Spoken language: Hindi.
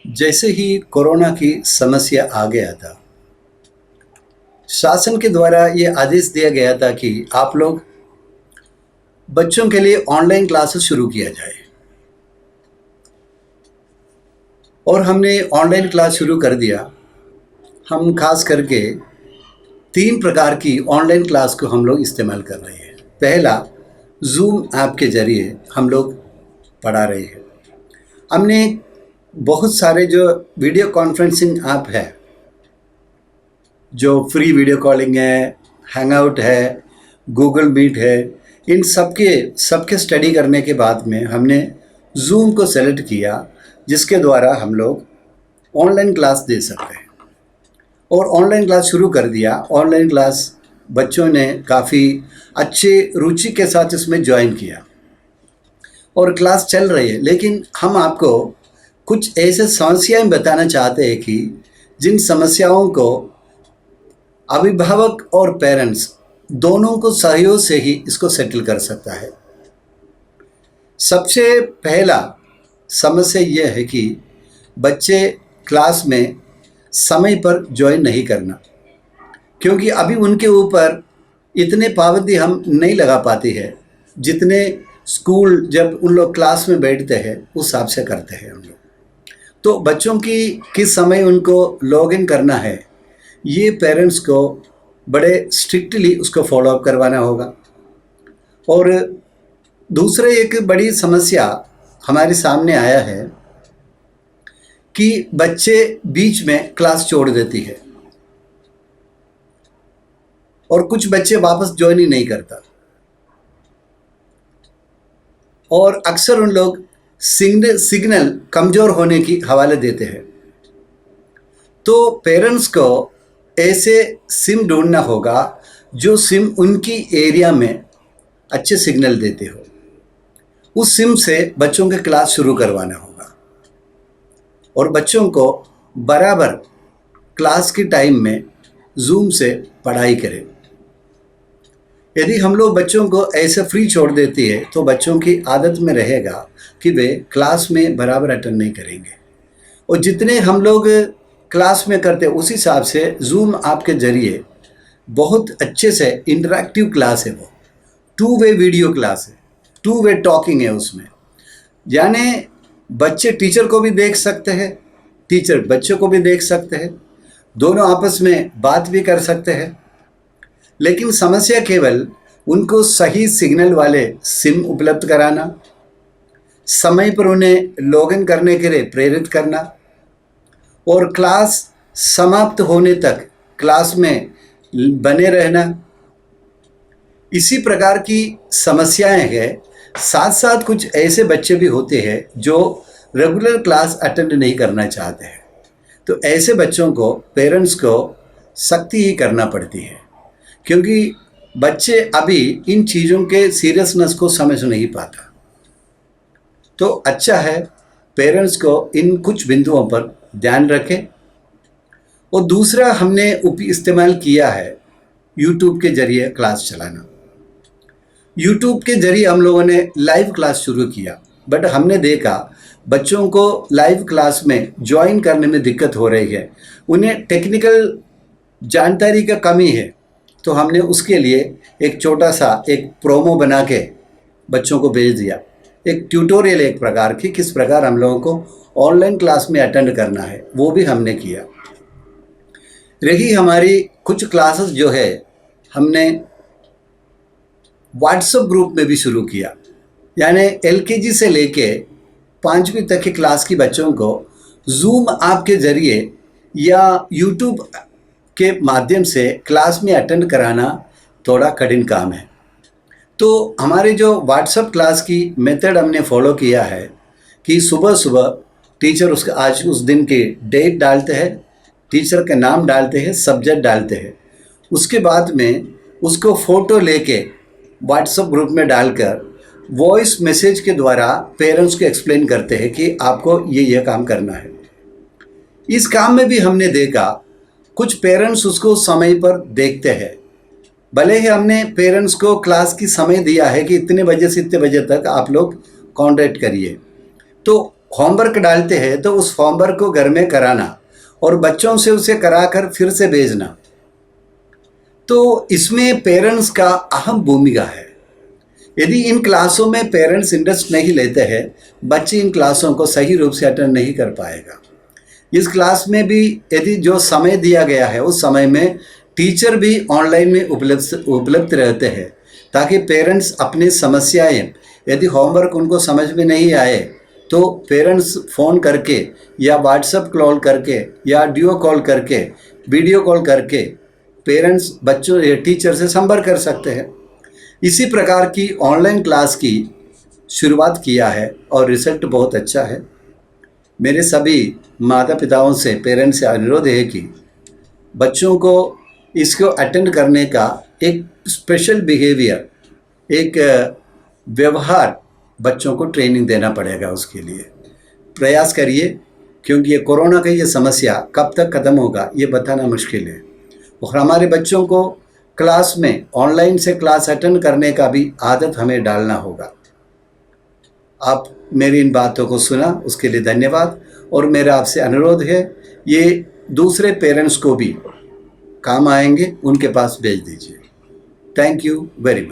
जैसे ही कोरोना की समस्या आ गया था, शासन के द्वारा ये आदेश दिया गया था कि आप लोग बच्चों के लिए ऑनलाइन क्लासेस शुरू किया जाए। और हमने ऑनलाइन क्लास शुरू कर दिया। हम खास करके 3 प्रकार की ऑनलाइन क्लास को हम लोग इस्तेमाल कर रहे हैं। पहला, ज़ूम ऐप के ज़रिए हम लोग पढ़ा रहे हैं। हमने बहुत सारे जो वीडियो कॉन्फ्रेंसिंग ऐप है, जो फ्री वीडियो कॉलिंग है, हैंगआउट है, गूगल मीट है, इन सबके स्टडी करने के बाद में हमने ज़ूम को सेलेक्ट किया, जिसके द्वारा हम लोग ऑनलाइन क्लास दे सकते हैं। और ऑनलाइन क्लास शुरू कर दिया। ऑनलाइन क्लास बच्चों ने काफ़ी अच्छे रुचि के साथ इसमें ज्वाइन किया और क्लास चल रही है। लेकिन हम आपको कुछ ऐसे समस्याएं बताना चाहते हैं कि जिन समस्याओं को अभिभावक और पेरेंट्स दोनों को सहयोग से ही इसको सेटल कर सकता है। सबसे पहला समस्या यह है कि बच्चे क्लास में समय पर ज्वाइन नहीं करना, क्योंकि अभी उनके ऊपर इतने पाबंदी हम नहीं लगा पाते हैं जितने स्कूल जब उन लोग क्लास में बैठते हैं उस हिसाब से करते हैं हम लोग। तो बच्चों की किस समय उनको लॉग इन करना है, ये पेरेंट्स को बड़े स्ट्रिक्टली उसको फॉलो अप करवाना होगा। और दूसरे एक बड़ी समस्या हमारे सामने आया है कि बच्चे बीच में क्लास छोड़ देती है और कुछ बच्चे वापस ज्वाइन ही नहीं करता। और अक्सर उन लोग सिग्नल कमज़ोर होने की हवाले देते हैं। तो पेरेंट्स को ऐसे सिम ढूंढना होगा जो सिम उनकी एरिया में अच्छे सिग्नल देते हो। उस सिम से बच्चों के क्लास शुरू करवाना होगा और बच्चों को बराबर क्लास के टाइम में ज़ूम से पढ़ाई करें। यदि हम लोग बच्चों को ऐसे फ्री छोड़ देती है तो बच्चों की आदत में रहेगा कि वे क्लास में बराबर अटेंड नहीं करेंगे। और जितने हम लोग क्लास में करते उस हिसाब से ज़ूम आपके ज़रिए बहुत अच्छे से इंटरेक्टिव क्लास है। वो 2 वे वीडियो क्लास है, 2 वे टॉकिंग है उसमें। यानी बच्चे टीचर को भी देख सकते हैं, टीचर बच्चों को भी देख सकते हैं, दोनों आपस में बात भी कर सकते हैं। लेकिन समस्या केवल उनको सही सिग्नल वाले सिम उपलब्ध कराना, समय पर उन्हें लॉगिन करने के लिए प्रेरित करना और क्लास समाप्त होने तक क्लास में बने रहना, इसी प्रकार की समस्याएं हैं। साथ साथ कुछ ऐसे बच्चे भी होते हैं जो रेगुलर क्लास अटेंड नहीं करना चाहते हैं। तो ऐसे बच्चों को पेरेंट्स को सख्ती ही करना पड़ती है, क्योंकि बच्चे अभी इन चीज़ों के सीरियसनेस को समझ नहीं पाता। तो अच्छा है पेरेंट्स को इन कुछ बिंदुओं पर ध्यान रखें। और दूसरा हमने इस्तेमाल किया है यूट्यूब के ज़रिए क्लास चलाना। यूट्यूब के ज़रिए हम लोगों ने लाइव क्लास शुरू किया, बट हमने देखा बच्चों को लाइव क्लास में ज्वाइन करने में दिक्कत हो रही है, उन्हें टेक्निकल जानकारी का कमी है। तो हमने उसके लिए एक छोटा सा एक प्रोमो बना के बच्चों को भेज दिया, एक ट्यूटोरियल एक प्रकार की, किस प्रकार हम लोगों को ऑनलाइन क्लास में अटेंड करना है, वो भी हमने किया। रही हमारी कुछ क्लासेस जो है हमने व्हाट्सएप ग्रुप में भी शुरू किया। यानी एलकेजी से लेके 5वीं तक की क्लास की बच्चों को ज़ूम ऐप के ज़रिए या यूट्यूब के माध्यम से क्लास में अटेंड कराना थोड़ा कठिन काम है। तो हमारे जो व्हाट्सएप क्लास की मेथड हमने फॉलो किया है कि सुबह सुबह टीचर उसका आज उस दिन की डेट डालते हैं, टीचर का नाम डालते हैं, सब्जेक्ट डालते हैं। उसके बाद में उसको फ़ोटो लेके व्हाट्सएप ग्रुप में डालकर वॉइस मैसेज के द्वारा पेरेंट्स को एक्सप्लेन करते हैं कि आपको ये काम करना है। इस काम में भी हमने देखा कुछ पेरेंट्स उसको समय पर देखते हैं। भले ही हमने पेरेंट्स को क्लास की समय दिया है कि इतने बजे से इतने बजे तक आप लोग कॉन्टैक्ट करिए, तो होमवर्क डालते हैं तो उस होमवर्क को घर में कराना और बच्चों से उसे कराकर फिर से भेजना, तो इसमें पेरेंट्स का अहम भूमिका है। यदि इन क्लासों में पेरेंट्स इंटरेस्ट नहीं लेते हैं, बच्चे इन क्लासों को सही रूप से अटेंड नहीं कर पाएगा। इस क्लास में भी यदि जो समय दिया गया है उस समय में टीचर भी ऑनलाइन में उपलब्ध रहते हैं, ताकि पेरेंट्स अपनी समस्याएं, यदि होमवर्क उनको समझ में नहीं आए तो पेरेंट्स फ़ोन करके या व्हाट्सएप कॉल करके या ऑडियो कॉल करके, वीडियो कॉल करके पेरेंट्स बच्चों या टीचर से संपर्क कर सकते हैं। इसी प्रकार की ऑनलाइन क्लास की शुरुआत किया है और रिजल्ट बहुत अच्छा है। मेरे सभी माता पिताओं से, पेरेंट्स से अनुरोध है कि बच्चों को इसको अटेंड करने का एक स्पेशल बिहेवियर, एक व्यवहार बच्चों को ट्रेनिंग देना पड़ेगा। उसके लिए प्रयास करिए, क्योंकि ये कोरोना की ये समस्या कब तक ख़त्म होगा ये बताना मुश्किल है। और हमारे बच्चों को क्लास में ऑनलाइन से क्लास अटेंड करने का भी आदत हमें डालना होगा। आप मेरी इन बातों को सुना उसके लिए धन्यवाद, और मेरा आपसे अनुरोध है ये दूसरे पेरेंट्स को भी काम आएंगे, उनके पास भेज दीजिए। Thank you very much.